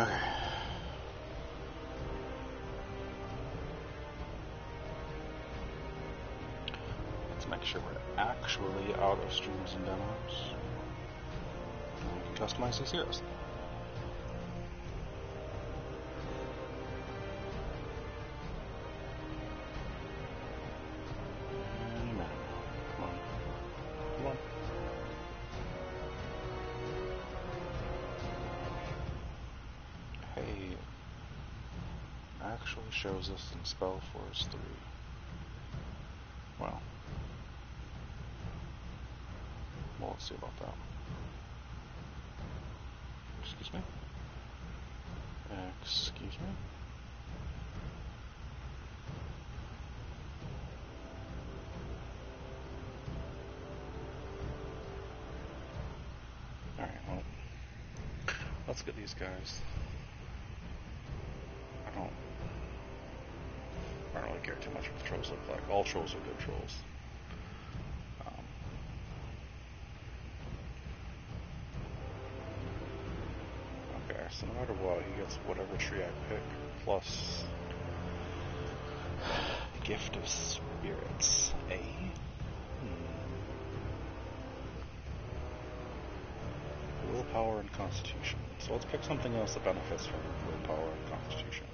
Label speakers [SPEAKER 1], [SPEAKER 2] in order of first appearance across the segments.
[SPEAKER 1] Okay. Let's make sure we're actually out of streams and demos. And we can customize these heroes. And man, come on. Come on. Hey, actually shows us in Spellforce 3. Well, let's see about that. Excuse me? Excuse me? Alright, well, let's get these guys. I don't really care too much what the trolls look like. All trolls are good trolls. Okay, so no matter what, he gets whatever tree I pick, plus Gift of Spirits. Willpower and Constitution. So let's pick something else that benefits from willpower and Constitution.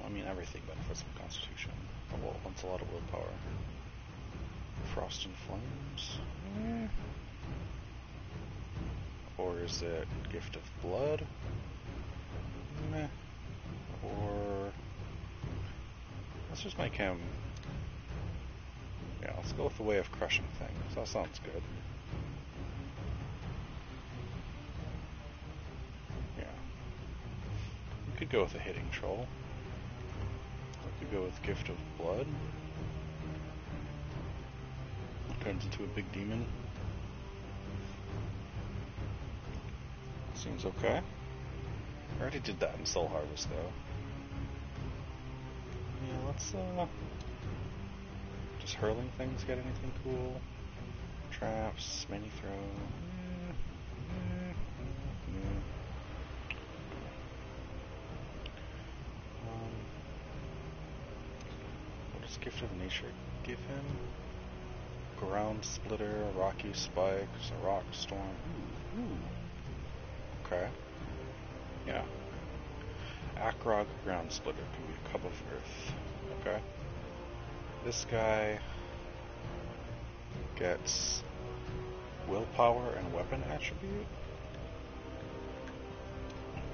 [SPEAKER 1] I mean, everything benefits from Constitution. Oh, well, that's a lot of willpower. Frost and Flames? Or is it Gift of Blood? Meh. Or let's just make him. Yeah, let's go with the Way of Crushing Things. That sounds good. Yeah. We could go with a Hitting Troll. We could go with Gift of Blood. Turns into a big demon. Seems okay. I already did that in Soul Harvest, though. Yeah, let's, does hurling things get anything cool? Traps, mini throw. What does Gift of Nature give him? Ground Splitter, Rocky Spikes, a Rock Storm. Ooh. Okay. Yeah. Akrog Ground Splitter can be a Cup of Earth. Okay. This guy gets willpower and weapon attribute.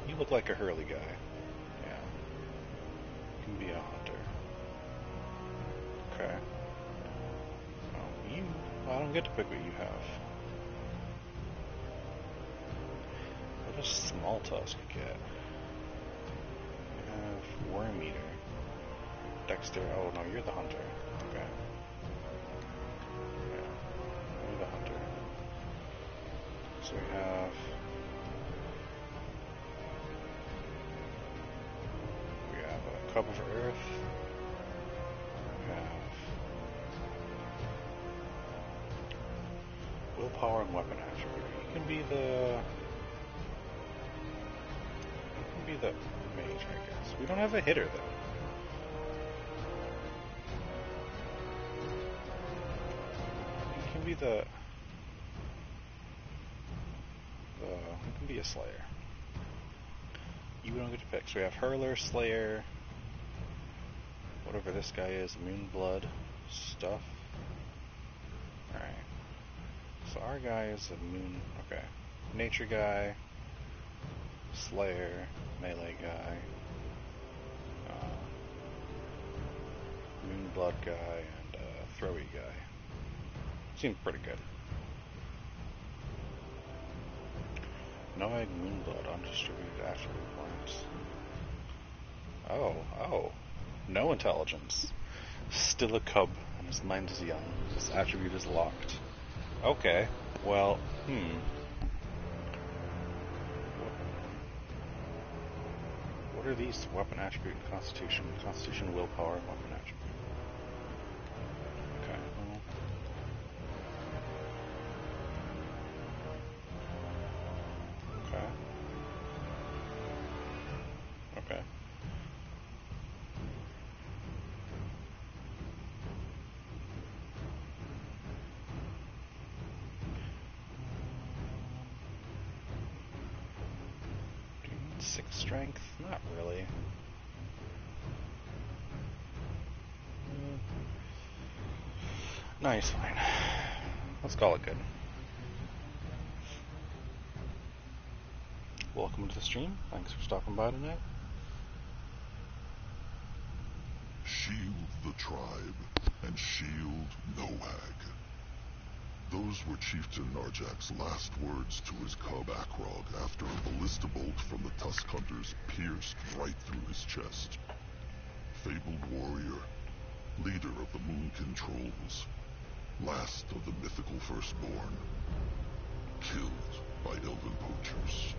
[SPEAKER 1] You look like a Hurley guy. Yeah. You can be a hunter. Okay. I don't get to pick what you have. What does Small Tusk get? You have Worm Eater. Dexter. Oh no, you're the hunter. Okay. Yeah. You're the hunter. So we have. A Cup of Earth. We have willpower and weapon attribute. You can be the mage, I guess. We don't have a hitter though. You can be you can be a Slayer. You don't get to pick. So we have Hurler, Slayer, whatever this guy is, Moonblood stuff. Alright. So our guy is a okay. Nature guy, Slayer, melee guy, Moonblood guy, and throwy guy. Seems pretty good. Noag Moonblood, undistributed attribute points. Oh. No intelligence. Still a cub, and his mind is young. His attribute is locked. Okay. Well, What are these? Weapon attribute and Constitution. Constitution, willpower, and weapon attribute. Okay, well. 6 strength? Not really. No, he's fine. Let's call it good. Welcome to the stream. Thanks for stopping by tonight.
[SPEAKER 2] Shield the tribe, and shield Noag. Those were Chieftain Narjak's last words to his cub Akrog after a ballista bolt from the Tusk Hunters pierced right through his chest. Fabled warrior, leader of the Moonkin Trolls, last of the mythical firstborn, killed by elven poachers.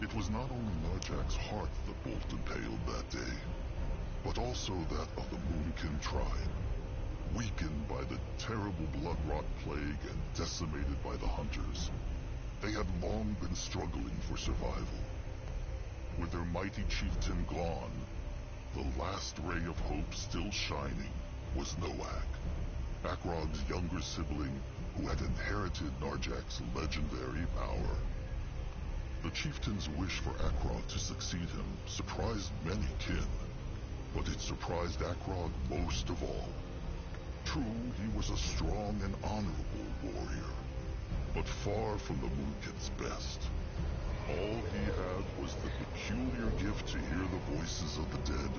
[SPEAKER 2] It was not only Narjak's heart the bolt impaled that day, but also that of the Moonkin tribe, weakened by the terrible blood-rot plague and decimated by the hunters. They had long been struggling for survival. With their mighty chieftain gone, the last ray of hope still shining was Noag, Akrog's younger sibling who had inherited Narjak's legendary power. The chieftain's wish for Akrog to succeed him surprised many kin, but it surprised Akrog most of all. True, he was a strong and honorable warrior, but far from the Moonkin's best. All he had was the peculiar gift to hear the voices of the dead,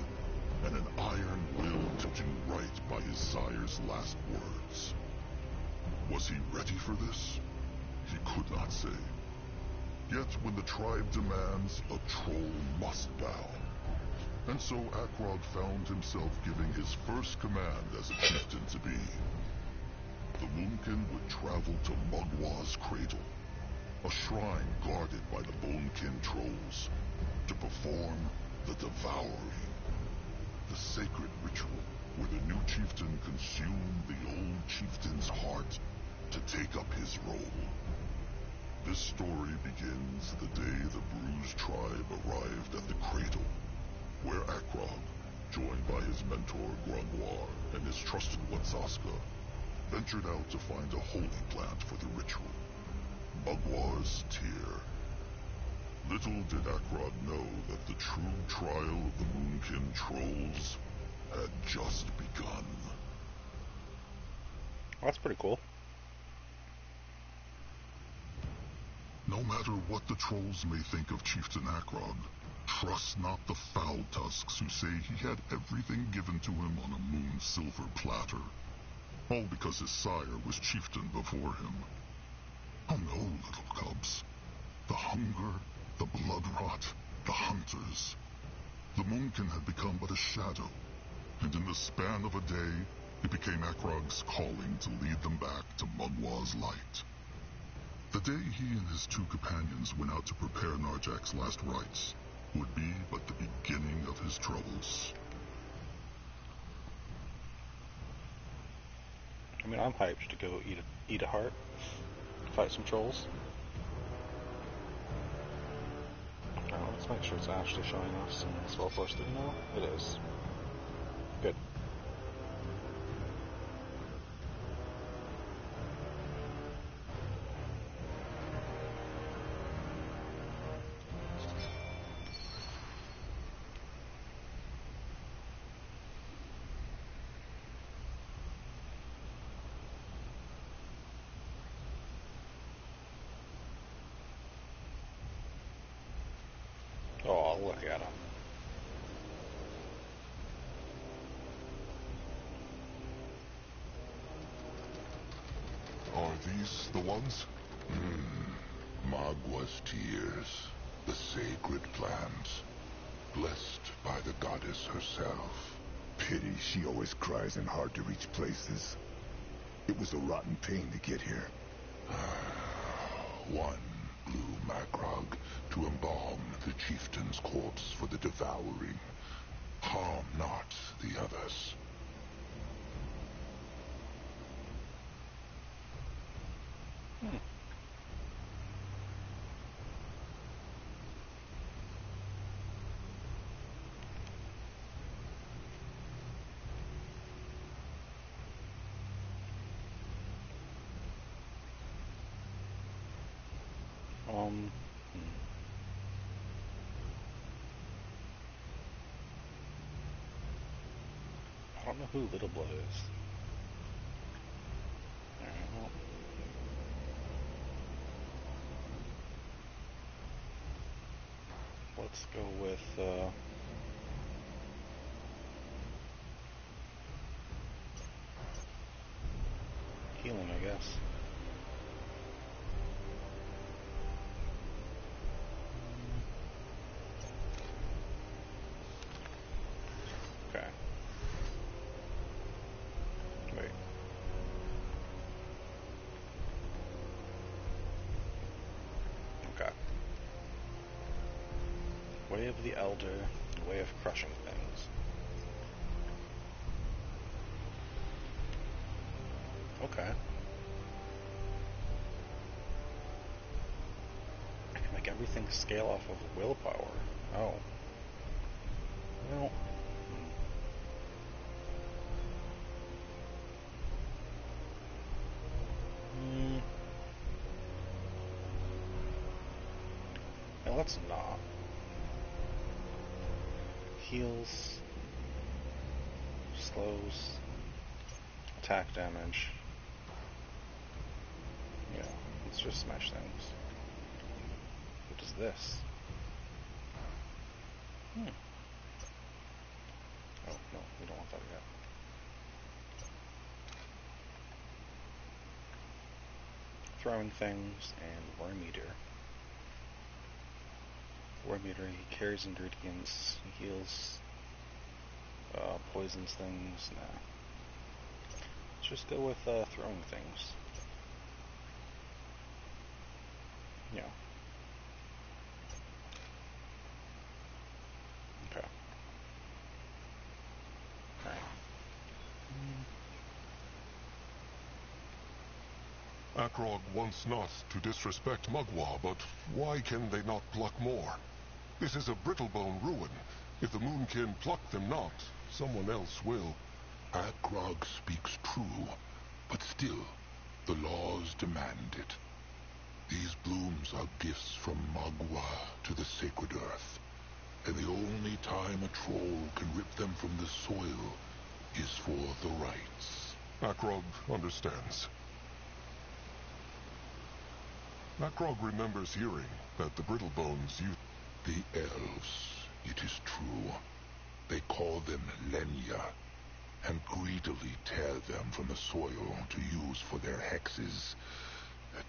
[SPEAKER 2] and an iron will to do right by his sire's last words. Was he ready for this? He could not say. Yet when the tribe demands, a troll must bow. And so Akrog found himself giving his first command as a chieftain to be. The Moonkin would travel to Mugwa's cradle, a shrine guarded by the Bonekin Trolls, to perform the Devouring, the sacred ritual where the new chieftain consumed the old chieftain's heart to take up his role. This story begins the day the Bruised tribe arrived at the cradle, where Akrog, joined by his mentor Grungwar and his trusted one Saska, ventured out to find a holy plant for the ritual, Mugwar's Tear. Little did Akrog know that the true trial of the Moonkin Trolls had just begun.
[SPEAKER 1] That's pretty cool.
[SPEAKER 2] No matter what the trolls may think of Chieftain Akrog, trust not the foul tusks who say he had everything given to him on a moon silver platter, all because his sire was chieftain before him. Oh no, little cubs. The hunger, the blood rot, the hunters. The Moonkin had become but a shadow, and in the span of a day, it became Akrog's calling to lead them back to Mugwa's light. The day he and his two companions went out to prepare Narjak's last rites would be but the beginning of his troubles.
[SPEAKER 1] I mean, I'm hyped to go eat a heart, fight some trolls. Alright, let's make sure it's actually showing us and it's well posted now. It is. Good. Oh, look at him.
[SPEAKER 2] Are these the ones? Mugwa's tears, the sacred plant, blessed by the goddess herself.
[SPEAKER 3] Pity she always cries in hard-to-reach places. It was a rotten pain to get here.
[SPEAKER 2] One blew Akrog to embalm the chieftain's corpse for the devouring. Harm not the others.
[SPEAKER 1] don't know who Little Blood is. Alright, well. Let's go with, healing, I guess. Okay. Wait. Okay. Way of the Elder, way of crushing things. Okay. I can make everything scale off of willpower. Oh. Well. Now let's not. Heals. Slows. Attack damage. Yeah, let's just smash things. What is this? Oh, no, we don't want that yet. Throwing things and Worm Eater. Worm Eater, he carries ingredients, he heals, poisons things. Nah. Let's just go with throwing things. Yeah. Okay. Alright.
[SPEAKER 2] Akrog wants not to disrespect Mugwa, but why can they not pluck more? This is a Brittlebone ruin. If the Moonkin pluck them not, someone else will.
[SPEAKER 3] Akrog speaks true, but still, the laws demand it. These blooms are gifts from Mugwa to the sacred earth, and the only time a troll can rip them from the soil is for the rites.
[SPEAKER 2] Akrog understands. Akrog remembers hearing that the Brittlebones use...
[SPEAKER 3] The elves, it is true. They call them Lenya, and greedily tear them from the soil to use for their hexes.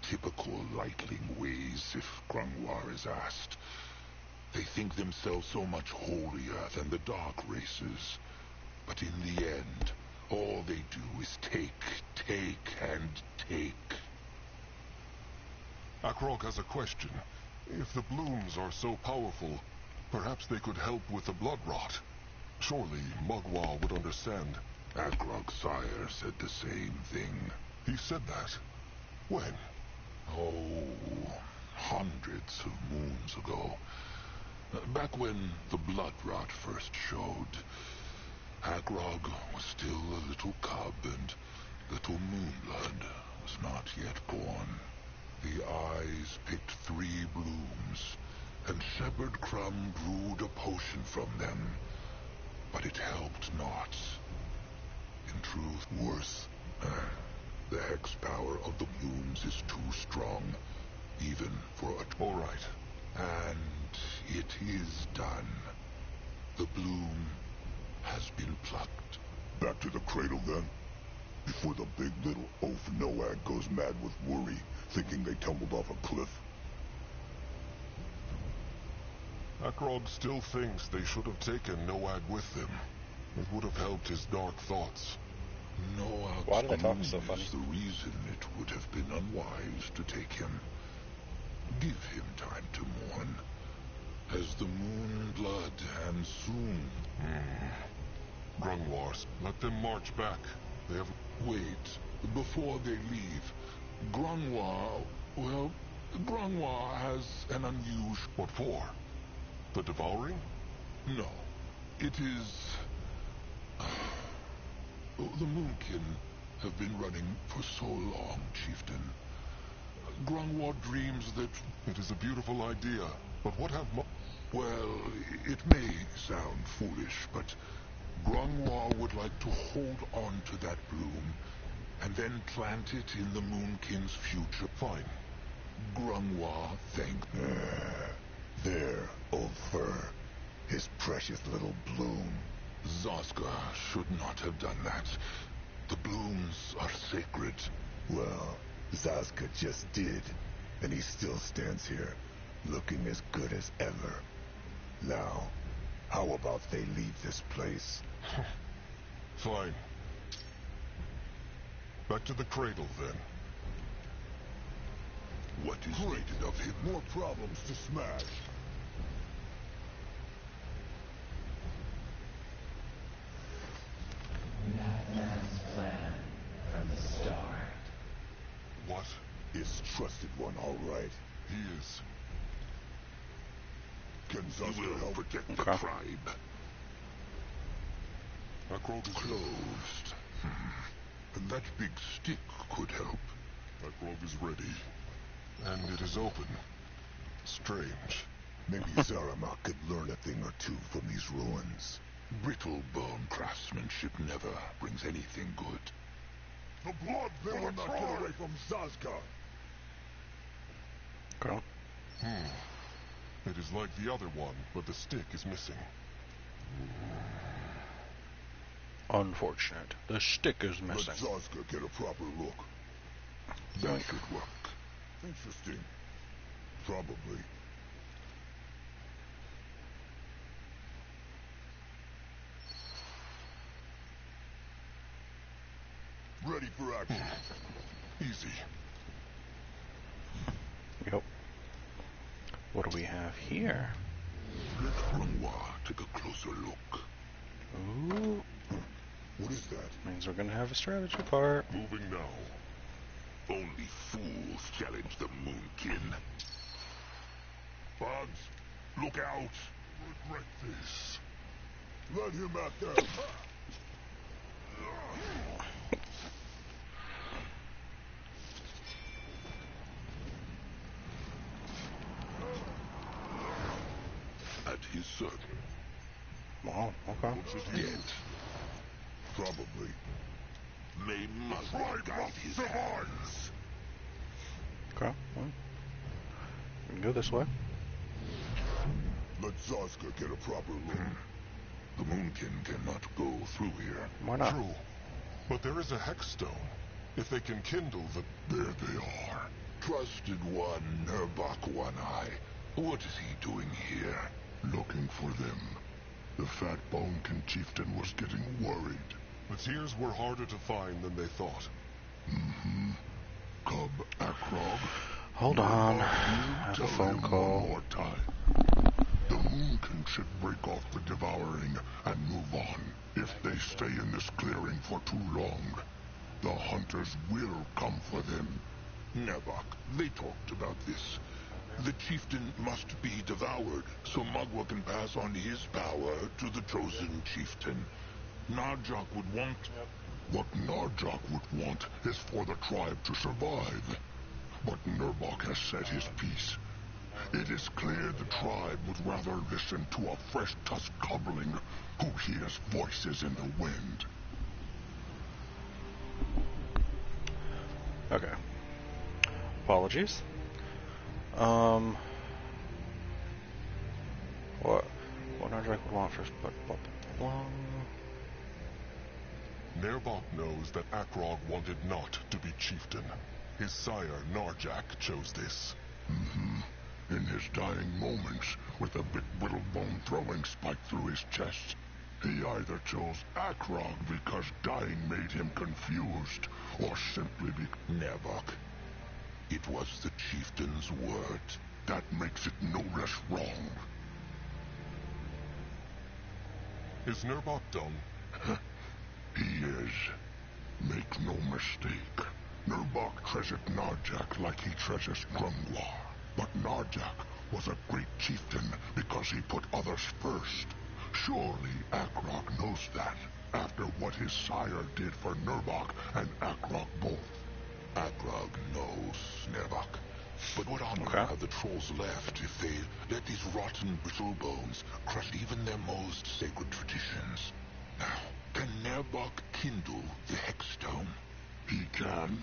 [SPEAKER 3] Typical lightling ways, if Grungwar is asked. They think themselves so much holier than the dark races. But in the end, all they do is take, and take.
[SPEAKER 2] Akrog has a question. If the blooms are so powerful, perhaps they could help with the blood rot. Surely Mugwa would understand.
[SPEAKER 3] Akrog's sire said the same thing.
[SPEAKER 2] He said that? When?
[SPEAKER 3] Oh, hundreds of moons ago. Back when the blood rot first showed. Akrog was still a little cub, and little Moonblood was not yet born. The eyes picked 3 blooms, and Shepherd Crumb brewed a potion from them. But it helped not. In truth, worse. The hex power of the blooms is too strong, even for a...
[SPEAKER 2] All right.
[SPEAKER 3] And it is done. The bloom has been plucked. Back to the cradle, then. Before the big little oaf Noag goes mad with worry, thinking they tumbled off a cliff.
[SPEAKER 2] Akrog still thinks they should have taken Noag with them. It would have helped his dark thoughts.
[SPEAKER 3] Noag's
[SPEAKER 1] Why did I talk
[SPEAKER 3] gloom
[SPEAKER 1] so funny?
[SPEAKER 3] is the reason it would have been unwise to take him. Give him time to mourn. As the moon blood, and soon...
[SPEAKER 2] Grungwars, let them march back. They have...
[SPEAKER 3] Wait, before they leave. Grungwar, well, Grungwar has an unusual...
[SPEAKER 2] What for? The devouring?
[SPEAKER 3] No, it is... The Moonkin have been running for so long, Chieftain. Grungwar dreams that...
[SPEAKER 2] It is a beautiful idea, but what have...
[SPEAKER 3] Well, it may sound foolish, but Grungwa would like to hold on to that bloom, and then plant it in the Moonkin's future.
[SPEAKER 2] Fine.
[SPEAKER 3] Grungwa, thank
[SPEAKER 2] There, old fur. His precious little bloom.
[SPEAKER 3] Zazka should not have done that. The blooms are sacred.
[SPEAKER 2] Well, Zazka just did, and he still stands here, looking as good as ever. Now, how about they leave this place?
[SPEAKER 4] Fine. Back to the cradle, then.
[SPEAKER 3] What is needed of him?
[SPEAKER 2] More problems to smash.
[SPEAKER 5] That man's plan from the start.
[SPEAKER 4] What?
[SPEAKER 2] His trusted one, all right.
[SPEAKER 4] He is.
[SPEAKER 2] Can
[SPEAKER 3] He
[SPEAKER 2] Zazka
[SPEAKER 3] will
[SPEAKER 2] help?
[SPEAKER 3] protect the
[SPEAKER 1] Okay.
[SPEAKER 3] tribe.
[SPEAKER 4] Akrog is
[SPEAKER 3] Closed. And that big stick could help.
[SPEAKER 4] Akrog is ready. And it is open. Strange.
[SPEAKER 2] Maybe Zaramak could learn a thing or two from these ruins.
[SPEAKER 3] Brittle bone craftsmanship never brings anything good.
[SPEAKER 2] The blood they will not get away from Zazka.
[SPEAKER 1] Okay.
[SPEAKER 4] It is like the other one, but the stick is missing.
[SPEAKER 1] Unfortunate. The stick is
[SPEAKER 2] Let
[SPEAKER 1] missing.
[SPEAKER 2] Zazka get a proper look.
[SPEAKER 3] That should work.
[SPEAKER 2] Interesting. Probably. Ready for action.
[SPEAKER 4] Easy.
[SPEAKER 1] Yep. What do we have here?
[SPEAKER 3] Let Grungwa take a closer look.
[SPEAKER 1] Ooh.
[SPEAKER 2] What is that?
[SPEAKER 1] Means we're gonna have a strategy part.
[SPEAKER 4] Moving now.
[SPEAKER 3] Only fools challenge the Moonkin.
[SPEAKER 2] Bugs,
[SPEAKER 3] Look out!
[SPEAKER 2] regret this. Let him at them.
[SPEAKER 3] At his service.
[SPEAKER 1] Wow, okay.
[SPEAKER 3] Dead.
[SPEAKER 2] Probably.
[SPEAKER 3] May Mother guide his hands.
[SPEAKER 1] Okay. Well, we can go this way.
[SPEAKER 2] Let Zazka get a proper look.
[SPEAKER 3] The Moonkin cannot go through here.
[SPEAKER 1] Why not?
[SPEAKER 4] True. But there is a hex stone. If they can kindle the...
[SPEAKER 3] There they are. Trusted one, Nurbok One Eye. What is he doing here?
[SPEAKER 2] Looking for them. The Fat Bonekin chieftain was getting worried.
[SPEAKER 4] The tears were harder to find than they thought.
[SPEAKER 2] Cub Akrog.
[SPEAKER 1] Hold on.
[SPEAKER 2] You
[SPEAKER 1] Have
[SPEAKER 2] tell
[SPEAKER 1] a phone
[SPEAKER 2] him
[SPEAKER 1] call.
[SPEAKER 2] one more time. The Moonkin should break off the devouring and move on. If they stay in this clearing for too long, the hunters will come for them.
[SPEAKER 3] Nurbok, they talked about this. The chieftain must be devoured, so Magua can pass on his power to the chosen chieftain. Narjok would want...
[SPEAKER 2] What Narjok would want is for the tribe to survive. But Nurbok has said his piece. It is clear the tribe would rather listen to a fresh tusk cobbling who hears voices in the wind.
[SPEAKER 1] Okay. Apologies. What Nardrak would want first, but blah, blah, blah, blah.
[SPEAKER 4] Nerbok knows that Akrog wanted not to be chieftain. His sire, Narjak, chose this.
[SPEAKER 2] In his dying moments, with a big whittlebone throwing spike through his chest, he either chose Akrog because dying made him confused, or simply
[SPEAKER 3] Nurbok, it was the chieftain's word.
[SPEAKER 2] that makes it no less wrong.
[SPEAKER 4] Is Nerbok done?
[SPEAKER 2] He is. Make no mistake. Nurbok treasured Narjak like he treasures Grungwa. But Narjak was a great chieftain because he put others first. Surely Akrog knows that, after what his sire did for Nurbok and Akrog both.
[SPEAKER 3] Akrog knows, Nurbok. But what honor
[SPEAKER 1] Okay.
[SPEAKER 3] have the trolls left if they let these rotten brittle bones crush even their most sacred traditions? Can Nerbok kindle the Hexstone?
[SPEAKER 2] He can.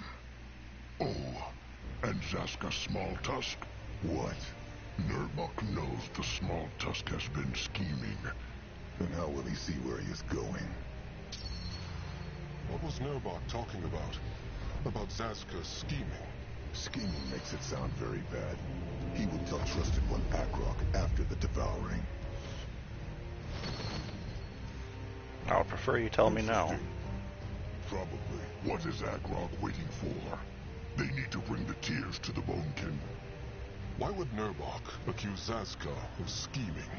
[SPEAKER 2] Oh, and Zaska Smalltusk? What? Nerbok knows the Smalltusk has been scheming. And how will he see where he is going?
[SPEAKER 4] What was Nerbok talking about? About Zaska scheming?
[SPEAKER 2] Scheming makes it sound very bad. He will tell Trusted One Akrog after the devouring.
[SPEAKER 1] I would prefer you tell me now.
[SPEAKER 2] Interesting. Probably. What is Akrog waiting for? They need to bring the tears to the Bonekin.
[SPEAKER 4] Why would Nerbok accuse Zaska of scheming?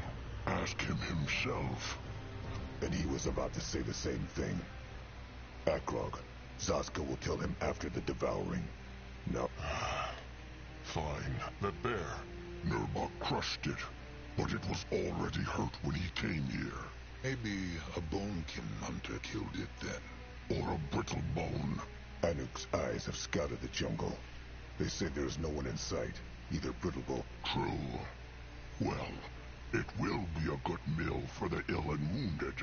[SPEAKER 2] Ask him himself. And he was about to say the same thing. Akrog, Zaska will tell him after the devouring. No.
[SPEAKER 4] Fine. That bear.
[SPEAKER 2] Nerbok crushed it, but it was already hurt when he came here.
[SPEAKER 3] Maybe a Bonekin hunter killed it then.
[SPEAKER 2] Or a brittle bone. Anuk's eyes have scouted the jungle. They say there's no one in sight, either Brittlebone. True. Well, it will be a good meal for the ill and wounded.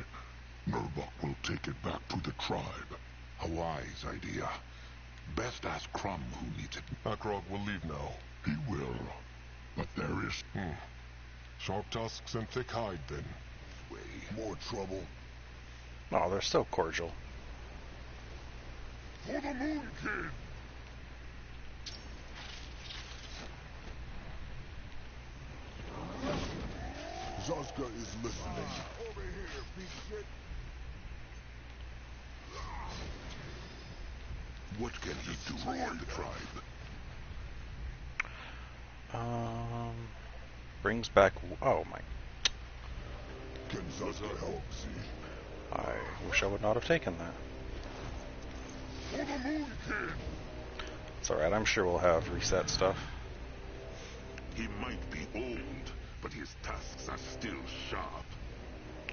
[SPEAKER 2] Nerbok will take it back to the tribe.
[SPEAKER 3] A wise idea. Best ask Crumb who needs it.
[SPEAKER 4] Akrog will leave now.
[SPEAKER 2] He will. But there is
[SPEAKER 4] Sharp tusks and thick hide, then.
[SPEAKER 3] Way.
[SPEAKER 2] more trouble.
[SPEAKER 1] Oh, they're so cordial.
[SPEAKER 2] For the Moon Kid! Zaska is listening. Over here, big shit.
[SPEAKER 3] What can he do for the tribe?
[SPEAKER 1] Brings back. Oh my!
[SPEAKER 2] Can Zaska help, see?
[SPEAKER 1] I wish I would not have taken that.
[SPEAKER 2] For the Moon Kid!
[SPEAKER 1] It's alright, I'm sure we'll have reset stuff.
[SPEAKER 3] He might be old, but his tusks are still sharp.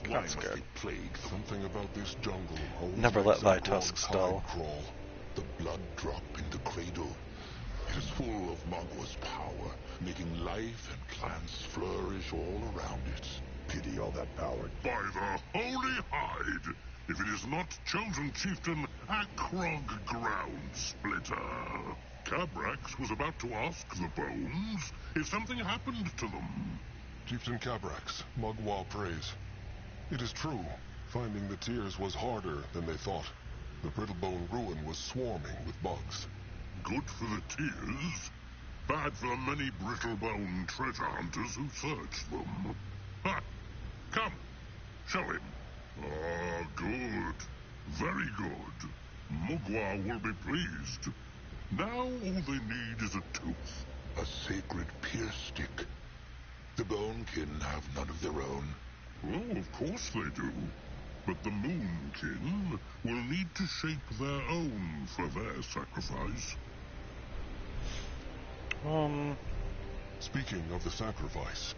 [SPEAKER 3] Why
[SPEAKER 1] That's
[SPEAKER 3] must
[SPEAKER 1] good.
[SPEAKER 3] they plague them?
[SPEAKER 4] Something about this jungle always
[SPEAKER 1] Never
[SPEAKER 4] makes
[SPEAKER 1] let thy
[SPEAKER 4] Akrog's
[SPEAKER 1] tusks
[SPEAKER 4] hide
[SPEAKER 1] dull.
[SPEAKER 4] crawl.
[SPEAKER 3] The blood drop in the cradle. It is full of Magwa's power, making life and plants flourish all around it.
[SPEAKER 2] Pity all that power.
[SPEAKER 6] By the holy hide! If it is not chosen chieftain Akrog Ground Splitter. Cabrax was about to ask the bones if something happened to them.
[SPEAKER 4] Chieftain Cabrax, Magwa prays. It is true. Finding the tears was harder than they thought. The Brittlebone ruin was swarming with bugs.
[SPEAKER 6] Good for the tears, bad for the many Brittlebone treasure hunters who searched them. Ha! Come, show him. Ah, good. Very good. Mugwa will be pleased. Now all they need is a tooth.
[SPEAKER 3] A sacred pierce stick. The Bonekin have none of their own.
[SPEAKER 6] Oh, of course they do. But the Moonkin will need to shape their own for their sacrifice.
[SPEAKER 4] Speaking of the sacrifice,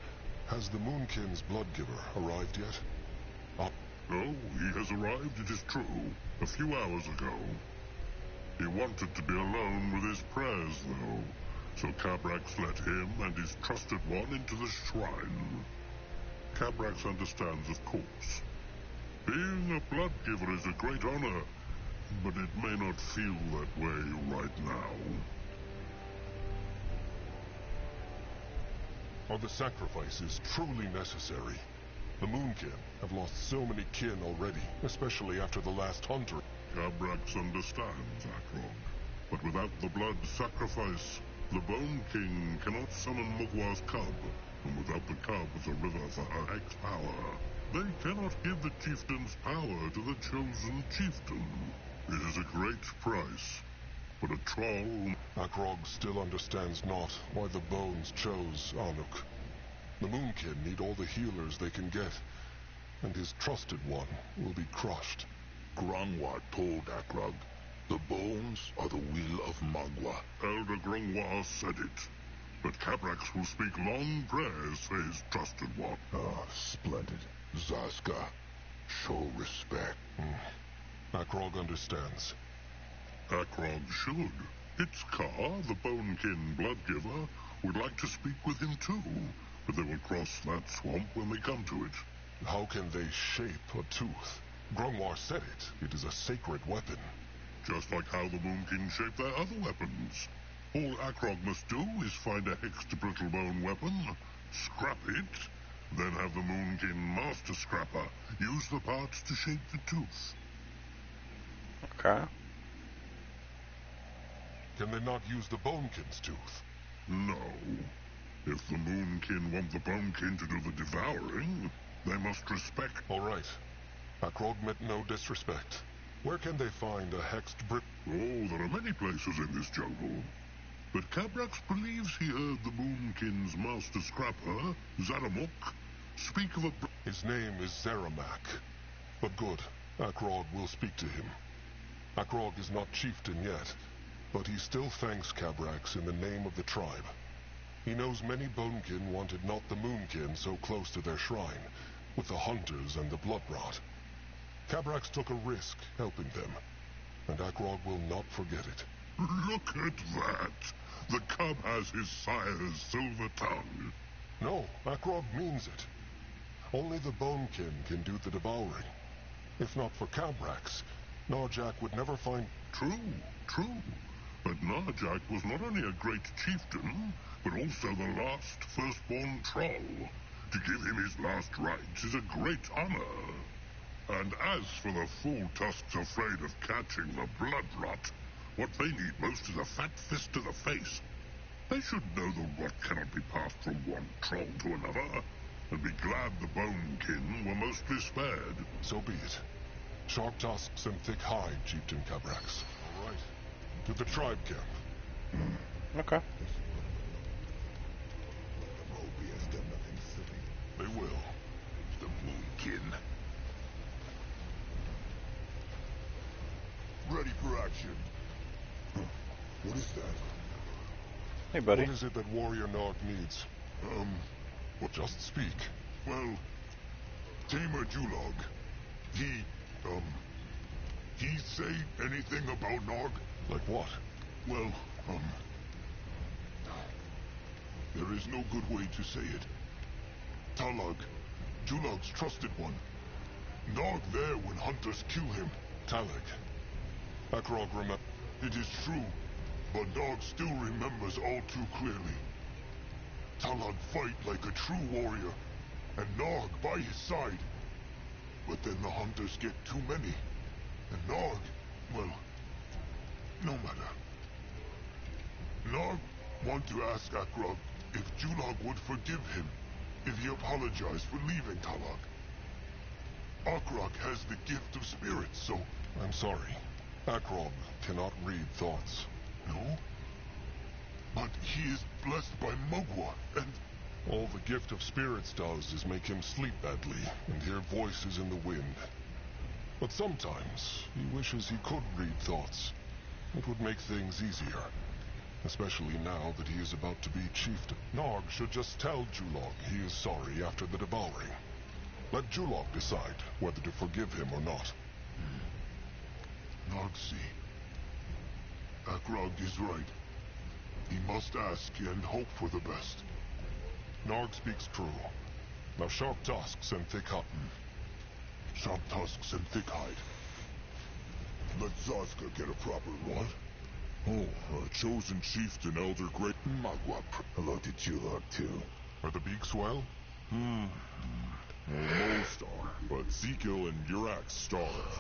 [SPEAKER 4] has the Moonkin's Bloodgiver arrived yet?
[SPEAKER 6] Oh, he has arrived, it is true, a few hours ago. He wanted to be alone with his prayers, though, so Cabrax let him and his trusted one into the shrine. Cabrax understands, of course. Being a Bloodgiver is a great honor, but it may not feel that way right now.
[SPEAKER 4] Are the sacrifices truly necessary? The Moonkin have lost so many kin already, especially after the last hunter.
[SPEAKER 6] Cabrax understands, Akrog. But without the blood sacrifice, the Bone King cannot summon Mugwa's cub. And without the cub as a river for her hex power, they cannot give the chieftain's power to the chosen chieftain. It is a great price. But a troll...
[SPEAKER 4] Akrog still understands not why the Bones chose Anuk. The Moonkin need all the healers they can get, and his trusted one will be crushed.
[SPEAKER 3] Grangwa told Akrog, the bones are the will of Magwa.
[SPEAKER 6] Elder Grungwa said it. But Cabrax will speak long prayers for his trusted one.
[SPEAKER 2] Oh, splendid.
[SPEAKER 3] Zaska, show respect.
[SPEAKER 4] Akrog understands.
[SPEAKER 6] Akrog should. Itzkar, the Bonekin Bloodgiver, would like to speak with him too, but they will cross that swamp when they come to it.
[SPEAKER 4] How can they shape a tooth? Grungwar said it. It is a sacred weapon.
[SPEAKER 6] Just like how the Moonkin shape their other weapons. All Akrog must do is find a hexed brittlebone weapon, scrap it, then have the Moonkin Master Scrapper use the parts to shape the tooth.
[SPEAKER 1] Okay.
[SPEAKER 4] Can they not use the Bonekin's tooth?
[SPEAKER 6] No. If the Moonkin want the Bonekin to do the devouring, they must respect...
[SPEAKER 4] All right. Akrog meant no disrespect. Where can they find a hexed brit...
[SPEAKER 6] Oh, there are many places in this jungle. But Cabrax believes he heard the Moonkin's Master Scrapper, Zaramok, speak of a...
[SPEAKER 4] His name is Zeramak. But good. Akrog will speak to him. Akrog is not chieftain yet, but he still thanks Cabrax in the name of the tribe. He knows many Bonekin wanted not the Moonkin so close to their shrine, with the hunters and the Bloodrot. Cabrax took a risk helping them, and Akrog will not forget it.
[SPEAKER 6] Look at that! The cub has his sire's silver tongue.
[SPEAKER 4] No, Akrog means it. Only the Bonekin can do the devouring. If not for Cabrax, Narjak would never find...
[SPEAKER 6] True. But Narjak was not only a great chieftain, but also the last firstborn troll. To give him his last rites is a great honor. And as for the fool tusks afraid of catching the Bloodrot, what they need most is a fat fist to the face. They should know the rot cannot be passed from one troll to another, and be glad the Bonekin were mostly spared.
[SPEAKER 4] So be it. Sharp tusks and thick hide, Chieftain Cabrax. All right. To the tribe camp.
[SPEAKER 1] Okay.
[SPEAKER 4] They will.
[SPEAKER 3] The Moonkin.
[SPEAKER 2] Ready for action. What is that?
[SPEAKER 1] Hey, buddy.
[SPEAKER 4] What is it that Warrior Nog needs?
[SPEAKER 2] What?
[SPEAKER 4] Just speak.
[SPEAKER 2] Well, Tamer Julog, he say anything about Nog?
[SPEAKER 4] Like what?
[SPEAKER 2] Well, there is no good way to say it. Talag, Julog's trusted one. Nog there when hunters kill him.
[SPEAKER 4] Talag. Akrog remember...
[SPEAKER 2] It is true, but Nog still remembers all too clearly. Talag fight like a true warrior, and Nog by his side. But then the hunters get too many, and Nog, well, no matter. Nog want to ask Akrog if Julog would forgive him if he apologized for leaving Talag. Akrog has the gift of spirits, so...
[SPEAKER 4] I'm sorry. Akrog cannot read thoughts.
[SPEAKER 2] No? But he is blessed by Mugwa, and...
[SPEAKER 4] All the gift of spirits does is make him sleep badly and hear voices in the wind. But sometimes he wishes he could read thoughts. It would make things easier. Especially now that he is about to be chieftain. Nog should just tell Julog he is sorry after the devouring. Let Julog decide whether to forgive him or not.
[SPEAKER 2] Nogsi. Akrog is right. He must ask and hope for the best.
[SPEAKER 4] Nog speaks true. Now sharp tusks and thick hide.
[SPEAKER 2] Sharp tusks and thick hide. Let Zaska get a proper what? Oh, a chosen chieftain, Elder Great Magwap. Hello to Julog, too.
[SPEAKER 4] Are the beaks well?
[SPEAKER 2] Well, most are, but Zekil and Urax starve.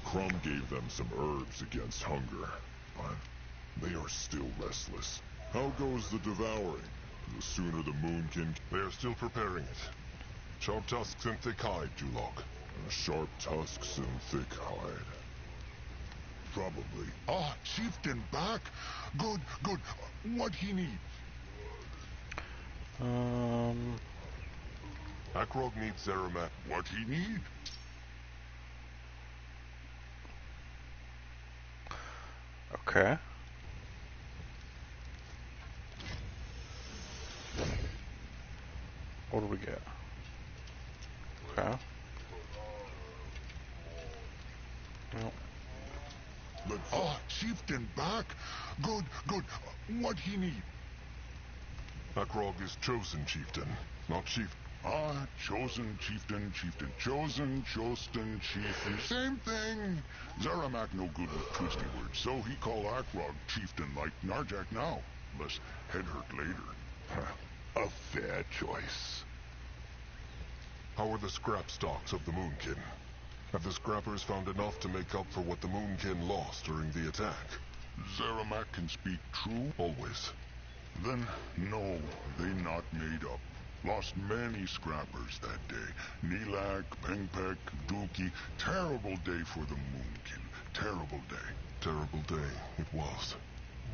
[SPEAKER 2] Crumb gave them some herbs against hunger, but they are still restless. How goes the devouring? The sooner the Moonkin...
[SPEAKER 4] They are still preparing it. Sharp tusks and thick hide, Julog.
[SPEAKER 2] Sharp tusks and thick hide. Probably.
[SPEAKER 3] Ah, chieftain back. Good. What he need?
[SPEAKER 4] Akrog needs Zeramak.
[SPEAKER 3] What he need?
[SPEAKER 1] Okay. What do we get? Okay. Nope.
[SPEAKER 3] Ah, chieftain back. Good. What he need?
[SPEAKER 4] Akrog is chosen chieftain, not chief.
[SPEAKER 2] Ah, chosen chieftain, chieftain chosen, chosen chieftain, same thing. Zaramak no good with twisty words, so he call Akrog chieftain like Narjak now, less head hurt later.
[SPEAKER 3] A fair choice.
[SPEAKER 4] How are the scrap stocks of the Moonkin? Have the scrappers found enough to make up for what the Moonkin lost during the attack?
[SPEAKER 2] Zaramak can speak true?
[SPEAKER 4] Always.
[SPEAKER 2] Then, no, they not made up. Lost many scrappers that day. Nilak, Pengpek, Dookie. Terrible day for the Moonkin. Terrible day.
[SPEAKER 4] Terrible day it was.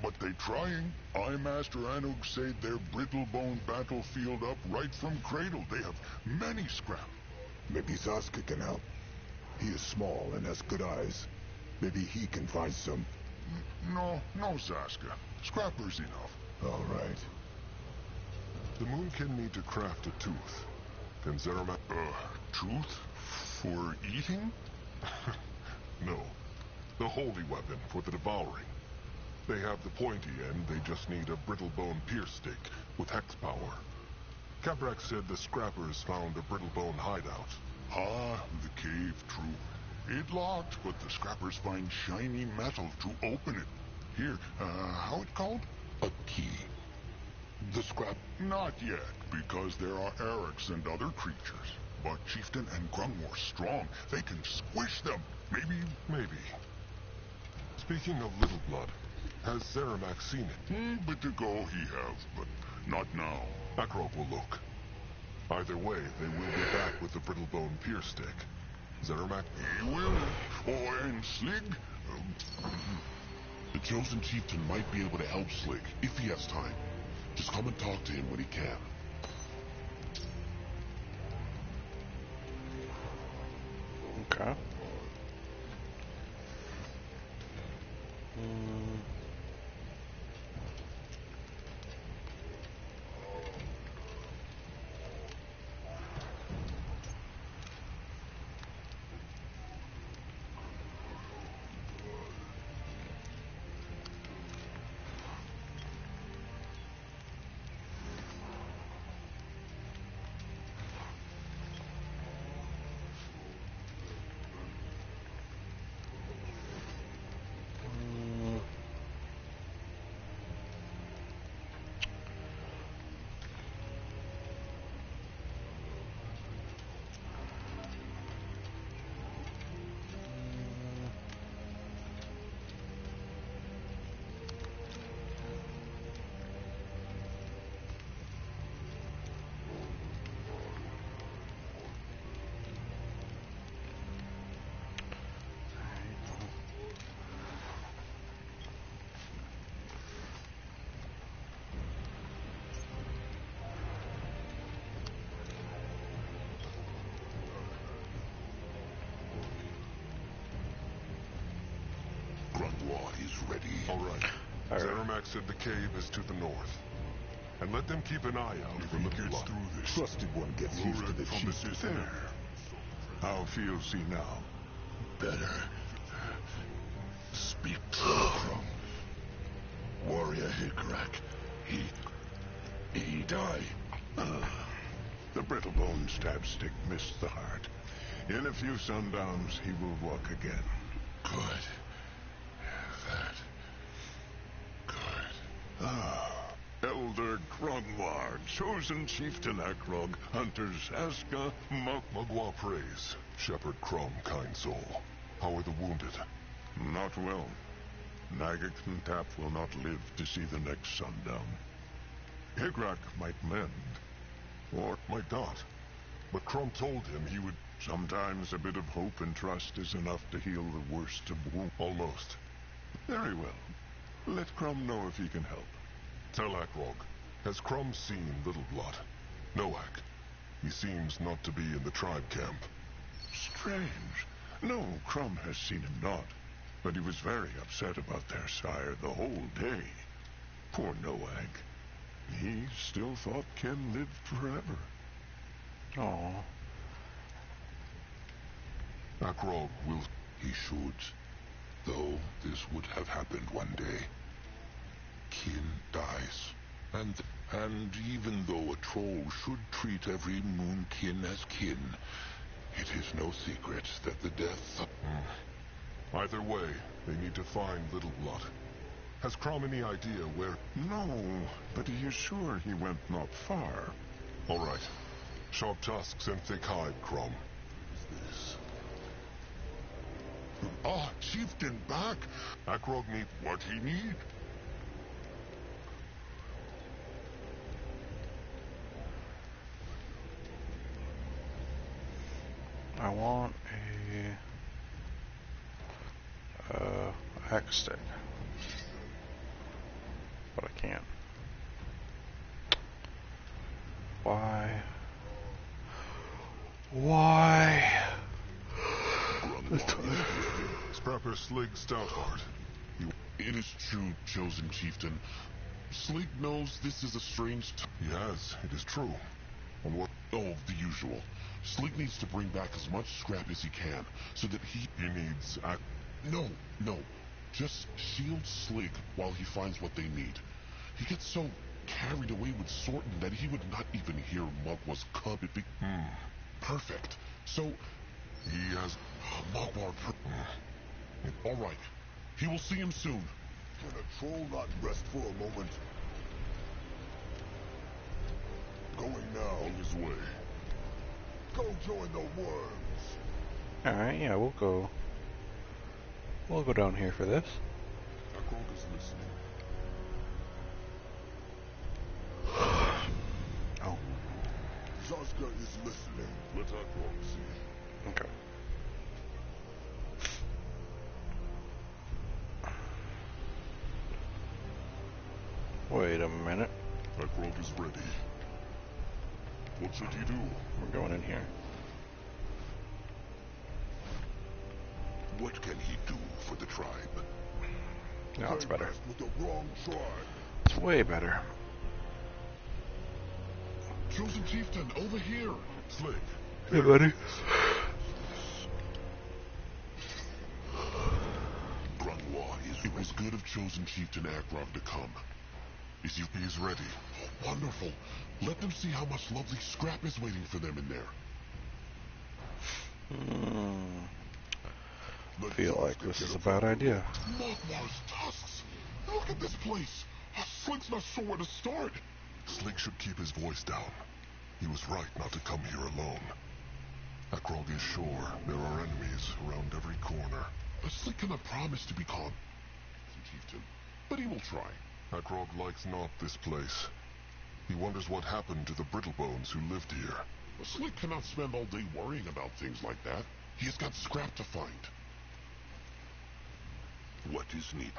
[SPEAKER 2] But they trying. I, Master Anug, say their brittle-bone battlefield up right from cradle. They have many scrap.
[SPEAKER 7] Maybe Zaska can help. He is small and has good eyes. Maybe he can find some.
[SPEAKER 2] No, Zaska. Scrappers enough.
[SPEAKER 7] All right.
[SPEAKER 4] The Moonkin need to craft a tooth. Can Zaramak...
[SPEAKER 2] Tooth? For eating?
[SPEAKER 4] No. The holy weapon for the devouring. They have the pointy end, they just need a brittle-bone pierce stick with hex power. Kabrak said the scrappers found a brittle-bone hideout.
[SPEAKER 2] Ah, the cave, true. It locked, but the scrappers find shiny metal to open it. Here, how it called?
[SPEAKER 3] A key. The scrap...
[SPEAKER 2] Not yet, because there are Erics and other creatures. But Chieftain and Grungmore strong. They can squish them.
[SPEAKER 4] Maybe. Speaking of Little Blood, has Zaramak seen it?
[SPEAKER 2] Bit ago he have, but not now.
[SPEAKER 4] Akrog will look. Either way, they will be back with the brittle-bone pierce stick. Zaramak...
[SPEAKER 2] He will. Oh, and Slig?
[SPEAKER 3] The chosen chieftain might be able to help Slig, if he has time. Just come and talk to him when he can.
[SPEAKER 1] Okay.
[SPEAKER 3] Grungwar is ready.
[SPEAKER 4] All right. Zaramak said the cave is to the north. And let them keep an eye out for Little Blood.
[SPEAKER 7] Trusted one gets used to the chief.
[SPEAKER 2] There.
[SPEAKER 7] How feels he now?
[SPEAKER 3] Better. Speak to Krum. Warrior Hikrak. He died.
[SPEAKER 7] The brittle-bone stab stick missed the heart. In a few sundowns, he will walk again.
[SPEAKER 3] Good. Good.
[SPEAKER 7] Elder Grungwar, chosen chieftain Akrog, hunters Aska,
[SPEAKER 4] Magua praise. Shepherd Krum, kind soul. How are the wounded?
[SPEAKER 7] Not well. Nagak and Tap will not live to see the next sundown. Higrak might mend, or
[SPEAKER 4] Might not. But Krum told him he would...
[SPEAKER 7] sometimes a bit of hope and trust is enough to heal the worst of wounds.
[SPEAKER 4] Almost.
[SPEAKER 7] Very well. Let Krum know if he can help.
[SPEAKER 4] Tell Akrog, has Krum seen Little Blood? Noak. He seems not to be in the tribe camp.
[SPEAKER 7] Strange. No, Krum has seen him not. But he was very upset about their sire the whole day. Poor Noak. He still thought Ken lived forever.
[SPEAKER 1] Oh.
[SPEAKER 4] Akrog will...
[SPEAKER 3] He should. Though this would have happened one day. Kin dies, And even though a troll should treat every moonkin as kin, it is no secret that the death...
[SPEAKER 4] Either way, they need to find Little Blood. Has Crom any idea where...
[SPEAKER 7] No, but he is sure he went not far.
[SPEAKER 4] All right. Sharp tusks and thick hide, Crom.
[SPEAKER 2] This.
[SPEAKER 3] Ah, Chieftain back!
[SPEAKER 4] Akrog need
[SPEAKER 3] What he need?
[SPEAKER 1] I want a axe stick, but I can't. Why? Why?
[SPEAKER 4] Scrapper Slig Stoutheart.
[SPEAKER 6] It is true, chosen chieftain. Sleek knows this is a strange
[SPEAKER 4] Yes, it is true. On what?
[SPEAKER 6] Oh, the usual. Sleek needs to bring back as much scrap as he can, so that he
[SPEAKER 4] needs
[SPEAKER 6] No. Just shield Slig while he finds what they need. He gets so carried away with Sorton that he would not even hear Mugwar's cub. Perfect. So,
[SPEAKER 4] He has...
[SPEAKER 6] Mugwar... All right. He will see him soon.
[SPEAKER 2] Can a troll not rest for a moment? Going now.
[SPEAKER 6] On his way.
[SPEAKER 2] Go join the worms.
[SPEAKER 1] Alright, yeah, we'll go down here for this.
[SPEAKER 2] Akrog is listening.
[SPEAKER 1] Oh,
[SPEAKER 2] Zaska is listening. Let Akrog see.
[SPEAKER 1] okay. Wait a minute.
[SPEAKER 2] Akrog is ready. What should he do?
[SPEAKER 1] We're going in here.
[SPEAKER 3] What can he do for the tribe?
[SPEAKER 1] No, it's
[SPEAKER 2] They
[SPEAKER 1] better.
[SPEAKER 2] messed with the wrong tribe.
[SPEAKER 1] It's way better.
[SPEAKER 6] Chosen chieftain, over here.
[SPEAKER 2] Slick.
[SPEAKER 1] Hey, buddy.
[SPEAKER 3] Grunwa is
[SPEAKER 6] It was good of chosen chieftain Akrog to come.
[SPEAKER 2] He's ready.
[SPEAKER 6] Oh, wonderful. Let them see how much lovely scrap is waiting for them in there.
[SPEAKER 1] I feel like this is a bad idea.
[SPEAKER 6] Mugwar's tusks. Look at this place. Slick's not sure where to start.
[SPEAKER 4] Slig should keep his voice down. He was right not to come here alone. Akrog is sure there are enemies around every corner.
[SPEAKER 6] Slick cannot promise to be calm, chieftain, but he will try.
[SPEAKER 4] Akrog likes not this place. He wonders what happened to the Brittlebones who lived here.
[SPEAKER 6] Slick cannot spend all day worrying about things like that. He has got scrap to find.
[SPEAKER 3] what is needed.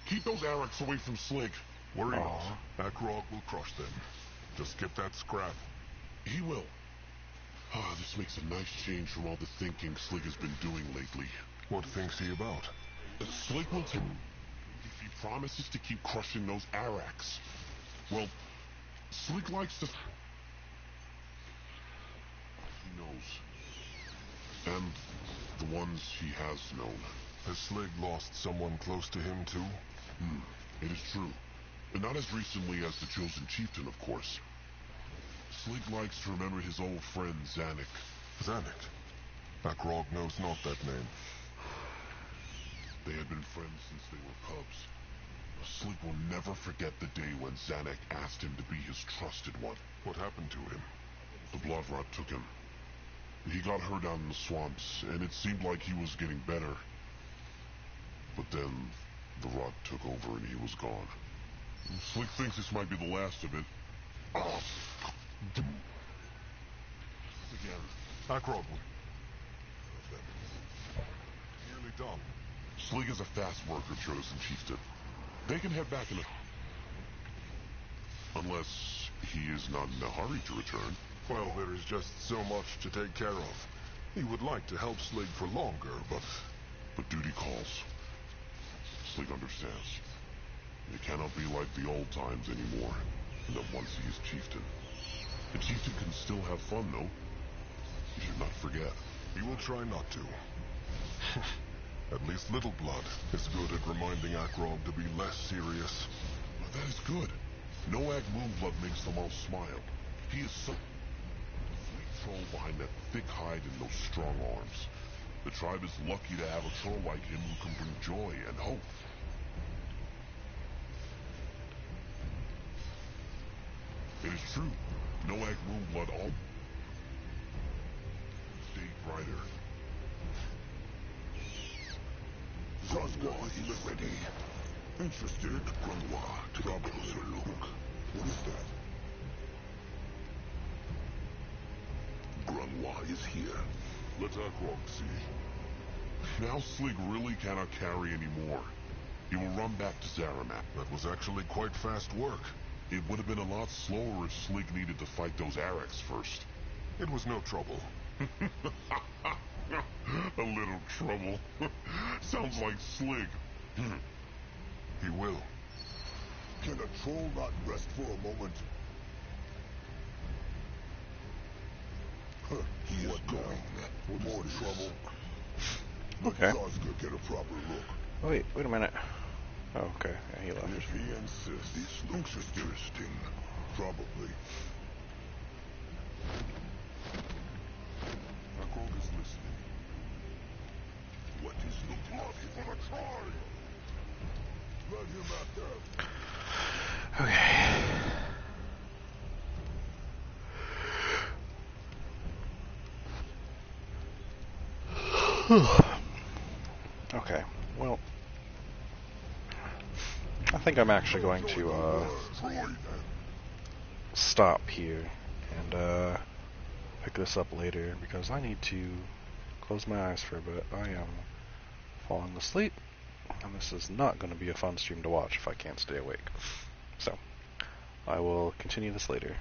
[SPEAKER 6] Keep those Araks away from Slick.
[SPEAKER 4] Worry
[SPEAKER 1] Aw.
[SPEAKER 4] not. Akrog will crush them. Just get that scrap.
[SPEAKER 6] He will. Ah, this makes a nice change from all the thinking Slick has been doing lately.
[SPEAKER 4] What thinks he about?
[SPEAKER 6] Slick will take... if he promises to keep crushing those Araks. Well, Slick likes to... He knows. And the ones he has known.
[SPEAKER 4] Has Slig lost someone close to him, too?
[SPEAKER 6] It is true. And not as recently as the chosen chieftain, of course. Slig likes to remember his old friend, Zanuck.
[SPEAKER 4] Zanuck? Akrog knows not that name.
[SPEAKER 6] They had been friends since they were cubs. Slig will never forget the day when Zanuck asked him to be his trusted one.
[SPEAKER 4] What happened to him?
[SPEAKER 6] The blood rot took him. He got hurt out in the swamps, and it seemed like he was getting better. But then, the rot took over and he was gone. Slick thinks this might be the last of it. Again.
[SPEAKER 4] Akrog. Nearly done.
[SPEAKER 6] Slig is a fast worker, chosen chieftain. They can head back in a... unless he is not in a hurry to return.
[SPEAKER 4] Well, there is just so much to take care of. He would like to help Slig for longer, but...
[SPEAKER 6] But duty calls. Slig understands. It cannot be like the old times anymore, and that once he is chieftain. The chieftain can still have fun, though. You should not forget.
[SPEAKER 4] He will try not to. At least Little Blood is good at reminding Akrog to be less serious.
[SPEAKER 3] That is good. Noag Moonblood makes them all smile. He is so... The fleet troll behind that thick hide and those strong arms. The tribe is lucky to have a troll like him who can bring joy and hope. It is true. Noag Moonblood all... Stay brighter.
[SPEAKER 2] Zazga is ready. Interested? Granois, take a closer look. What is that? Granois is here.
[SPEAKER 3] Let Akrog see. Now Slig really cannot carry anymore. He will run back to Zaramak.
[SPEAKER 4] That was actually quite fast work.
[SPEAKER 3] It would have been a lot slower if Slig needed to fight those Araks first.
[SPEAKER 4] It was no trouble.
[SPEAKER 3] A little trouble. Sounds like Slig.
[SPEAKER 4] He will.
[SPEAKER 2] Can a troll not rest for a moment? He is going. More trouble.
[SPEAKER 1] Okay.
[SPEAKER 2] Let Zazga get a proper look.
[SPEAKER 1] Wait a minute. Oh, okay. Yeah, he left.
[SPEAKER 2] If he insists, this looks interesting. Probably.
[SPEAKER 3] Akrog is listening.
[SPEAKER 2] What is the blood he gonna try? Let him at them.
[SPEAKER 1] Okay. Okay, well, I think I'm actually going to stop here and pick this up later because I need to close my eyes for a bit. I am falling asleep, and this is not going to be a fun stream to watch if I can't stay awake. So, I will continue this later.